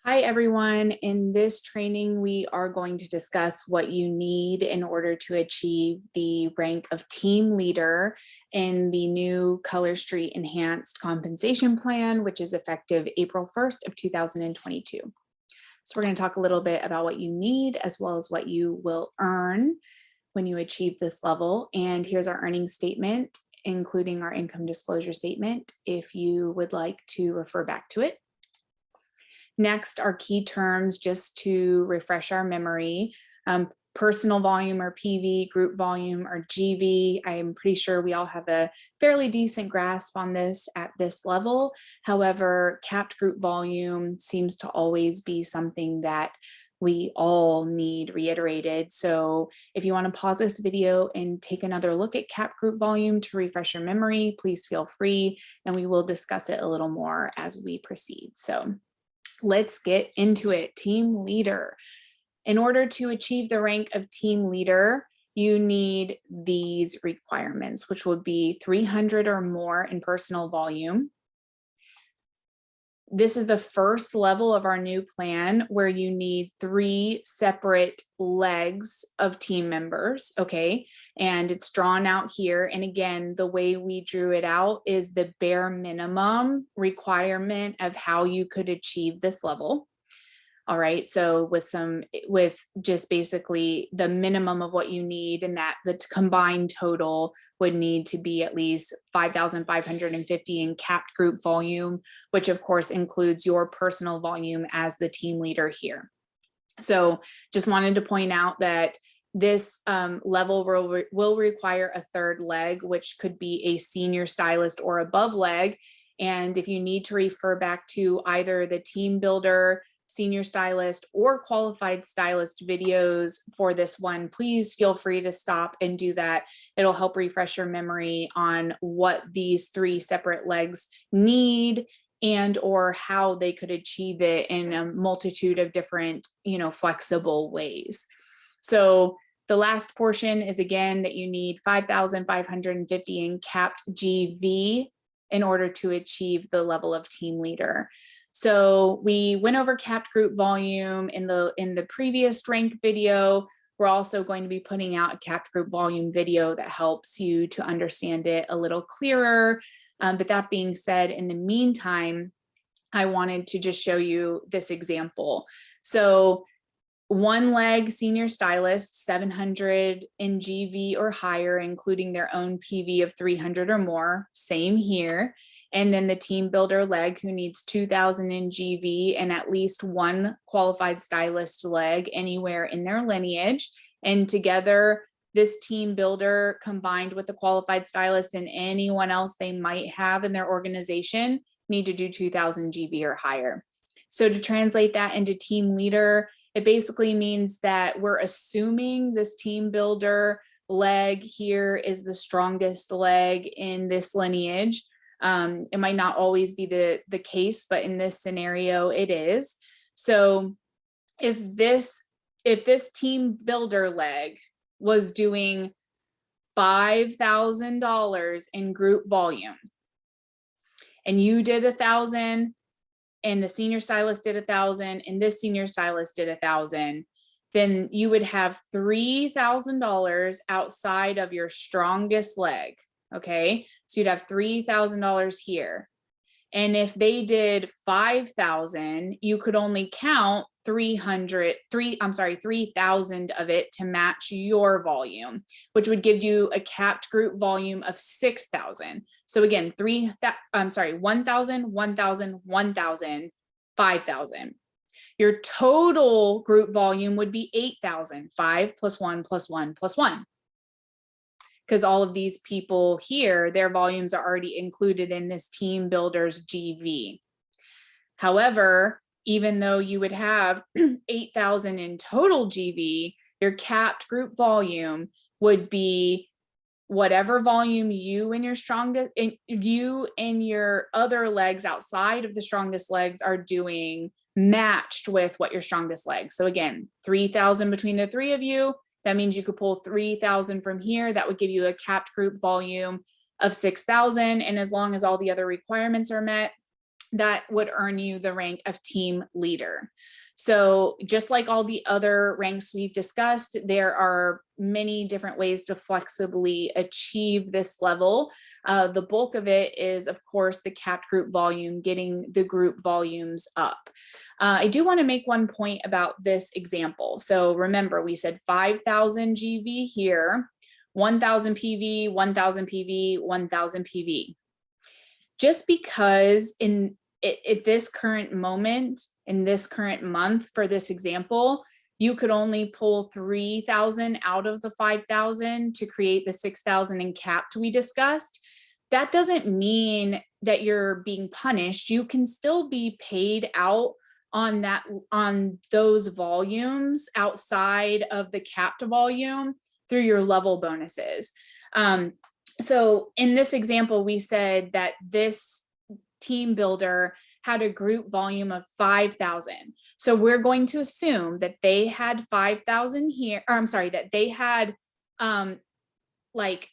Hi, everyone. In this training, we are going to discuss what you need in order to achieve the rank of team leader in the new Color Street Enhanced Compensation Plan, which is effective April 1st of 2022. So we're going to talk a little bit about what you need as well as what you will earn when you achieve this level. And here's our earnings statement, including our income disclosure statement, if you would like to refer back to it. Next, our key terms, just to refresh our memory, personal volume or PV, group volume or GV. I am pretty sure we all have a fairly decent grasp on this at this level. However, capped group volume seems to always be something that we all need reiterated. So if you want to pause this video and take another look at capped group volume to refresh your memory, please feel free, and we will discuss it a little more as we proceed. So let's get into it. Team leader. In order to achieve the rank of team leader, you need these requirements, which would be 300 or more in personal volume. This is the first level of our new plan where you need 3 separate legs of team members, okay? And it's drawn out here. And again, the way we drew it out is the bare minimum requirement of how you could achieve this level. All right, so with just basically the minimum of what you need, and that the combined total would need to be at least 5,550 in capped group volume, which of course includes your personal volume as the team leader here. So just wanted to point out that this level will require a third leg, which could be a senior stylist or above leg. And if you need to refer back to either the team builder, senior stylist, or qualified stylist videos for this one, please feel free to stop and do that. It'll help refresh your memory on what these 3 separate legs need and or how they could achieve it in a multitude of different, flexible ways. So the last portion is, again, that you need 5,550 in capped GV in order to achieve the level of team leader. So we went over capped group volume in the previous rank video. We're also going to be putting out a capped group volume video that helps you to understand it a little clearer. But that being said, in the meantime, I wanted to just show you this example. So 1 leg senior stylist, 700 in GV or higher, including their own PV of 300 or more, same here. And then the team builder leg, who needs 2,000 in GV and at least 1 qualified stylist leg anywhere in their lineage. And together, this team builder combined with the qualified stylist and anyone else they might have in their organization need to do 2,000 GV or higher. So to translate that into team leader, it basically means that we're assuming this team builder leg here is the strongest leg in this lineage. It might not always be the case, but in this scenario, it is. So if this team builder leg was doing $5,000 in group volume, and you did 1,000, and the senior stylist did 1,000, and this senior stylist did 1,000, then you would have $3,000 outside of your strongest leg. Okay, so you'd have $3,000 here. And if they did 5,000, you could count count 3,000 of it to match your volume, which would give you a capped group volume of 6,000. So again, 1,000, 1,000, 1,000, 5,000. Your total group volume would be 8,000, 5 plus 1 plus 1 plus 1. Because all of these people here, their volumes are already included in this team builder's GV. However, even though you would have 8,000 in total GV, your capped group volume would be whatever volume you and your other legs outside of the strongest legs are doing, matched with what your strongest legs. So again, 3,000 between the 3 of you. That means you could pull 3,000 from here. That would give you a capped group volume of 6,000. And as long as all the other requirements are met, that would earn you the rank of team leader. So just like all the other ranks we've discussed, there are many different ways to flexibly achieve this level. The bulk of it is, of course, the capped group volume, getting the group volumes up. I do want to make one point about this example. So remember, we said 5,000 GV here, 1,000 PV, 1,000 PV, 1,000 PV. Just because at this current moment, in this current month for this example, you could only pull 3,000 out of the 5,000 to create the 6,000 in capped we discussed. That doesn't mean that you're being punished. You can still be paid out on those volumes outside of the capped volume through your level bonuses. So in this example, we said that this team builder had a group volume of 5,000. So we're going to assume that they had 5,000 here, or I'm sorry, that they had like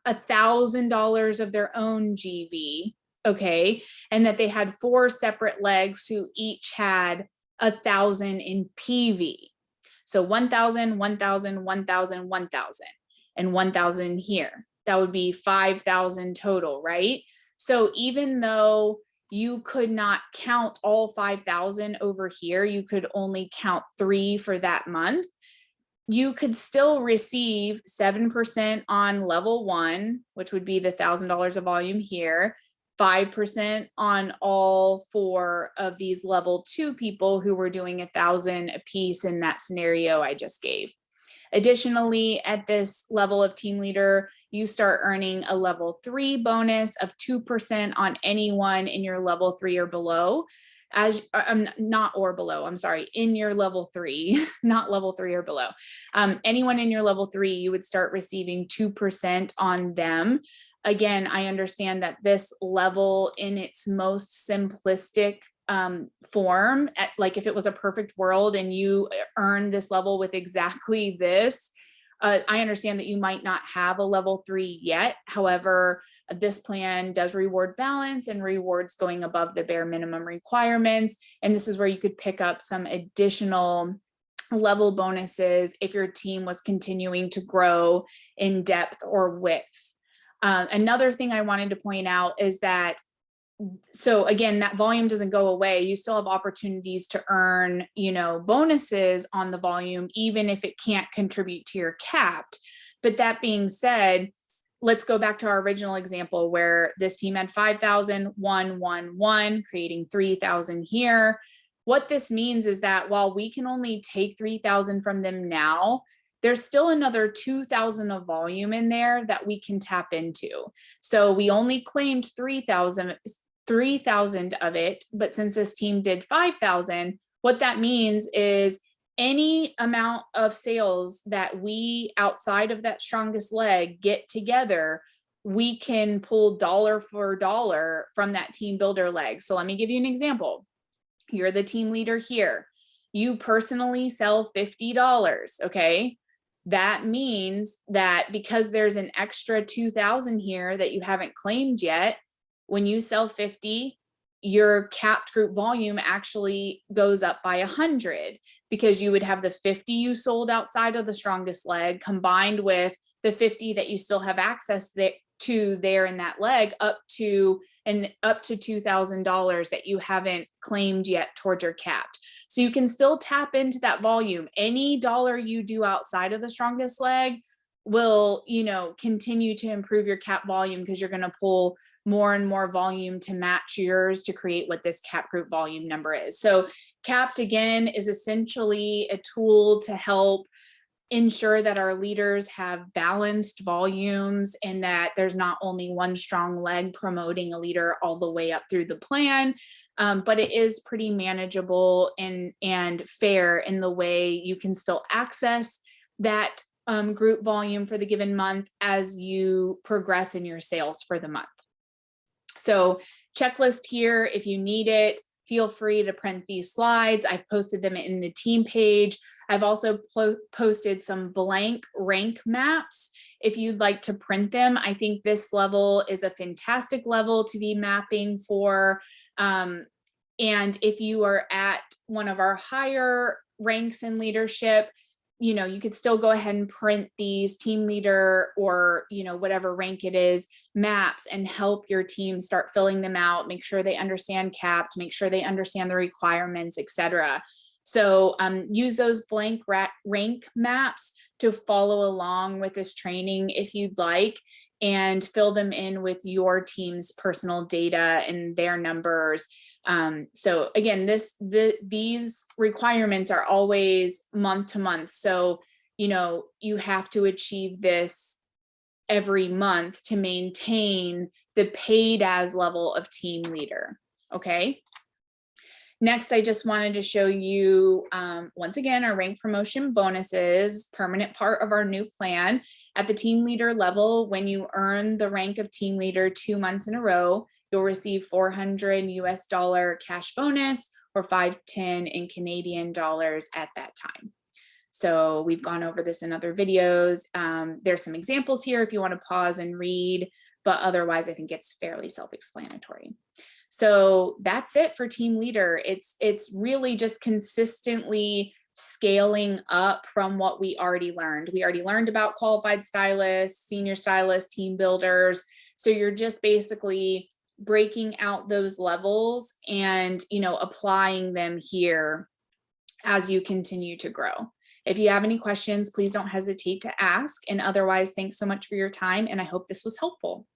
$1,000 of their own GV, okay? And that they had 4 separate legs who each had 1,000 in PV. So 1,000, 1,000, 1,000, 1,000, and 1,000 here. That would be 5,000 total, right? So even though you could not count all 5,000 over here, you could only count 3 for that month, you could still receive 7% on level 1, which would be the $1,000 of volume here, 5% on all 4 of these level 2 people who were doing 1,000 a piece in that scenario I just gave. Additionally, at this level of team leader, you start earning a level 3 bonus of 2% on anyone in your level 3 or below. Not or below, I'm sorry, in your level 3, not level 3 or below. Anyone in your level 3, you would start receiving 2% on them. Again, I understand that this level in its most simplistic form, like if it was a perfect world and you earn this level with exactly this, I understand that you might not have a level 3 yet. However, this plan does reward balance and rewards going above the bare minimum requirements. And this is where you could pick up some additional level bonuses if your team was continuing to grow in depth or width. Another thing I wanted to point out is that, so again, that volume doesn't go away. You still have opportunities to earn, bonuses on the volume, even if it can't contribute to your capped. But that being said, let's go back to our original example where this team had 5,000, 1, 1, 1, creating 3,000 here. What this means is that while we can only take 3,000 from them now, there's still another 2,000 of volume in there that we can tap into. So we only claimed 3,000 of it, but since this team did 5,000, what that means is any amount of sales that we outside of that strongest leg get together, we can pull dollar for dollar from that team builder leg. So let me give you an example. You're the team leader here. You personally sell $50, okay? That means that because there's an extra 2,000 here that you haven't claimed yet, when you sell 50, your capped group volume actually goes up by 100 because you would have the 50 you sold outside of the strongest leg combined with the 50 that you still have access to there in that leg up to $2,000 that you haven't claimed yet towards your capped. So you can still tap into that volume. Any dollar you do outside of the strongest leg will, continue to improve your cap volume because you're going to pull more and more volume to match yours to create what this cap group volume number is. So capped, again, is essentially a tool to help ensure that our leaders have balanced volumes and that there's not only one strong leg promoting a leader all the way up through the plan, but it is pretty manageable and fair in the way you can still access that group volume for the given month as you progress in your sales for the month. So checklist here, if you need it, feel free to print these slides. I've posted them in the team page. I've also posted some blank rank maps if you'd like to print them. I think this level is a fantastic level to be mapping for. And if you are at one of our higher ranks in leadership, you know, you could still go ahead and print these team leader or, you know, whatever rank it is, maps, and help your team start filling them out, make sure they understand CAPT, make sure they understand the requirements, etc. So use those blank rank maps to follow along with this training if you'd like, and fill them in with your team's personal data and their numbers. So again, these requirements are always month to month. So, you know, you have to achieve this every month to maintain the paid as level of team leader. Okay. Next, I just wanted to show you, once again, our rank promotion bonuses, permanent part of our new plan. At the team leader level, when you earn the rank of team leader 2 months in a row, you'll receive $400 US cash bonus or 510 in Canadian dollars at that time. So we've gone over this in other videos. There's some examples here if you want to pause and read, but otherwise I think it's fairly self-explanatory. So that's it for team leader. It's really just consistently scaling up from what we already learned. We already learned about qualified stylists, senior stylists, team builders. So you're just basically breaking out those levels and, you know, applying them here as you continue to grow. If you have any questions, please don't hesitate to ask. And otherwise, thanks so much for your time. And I hope this was helpful.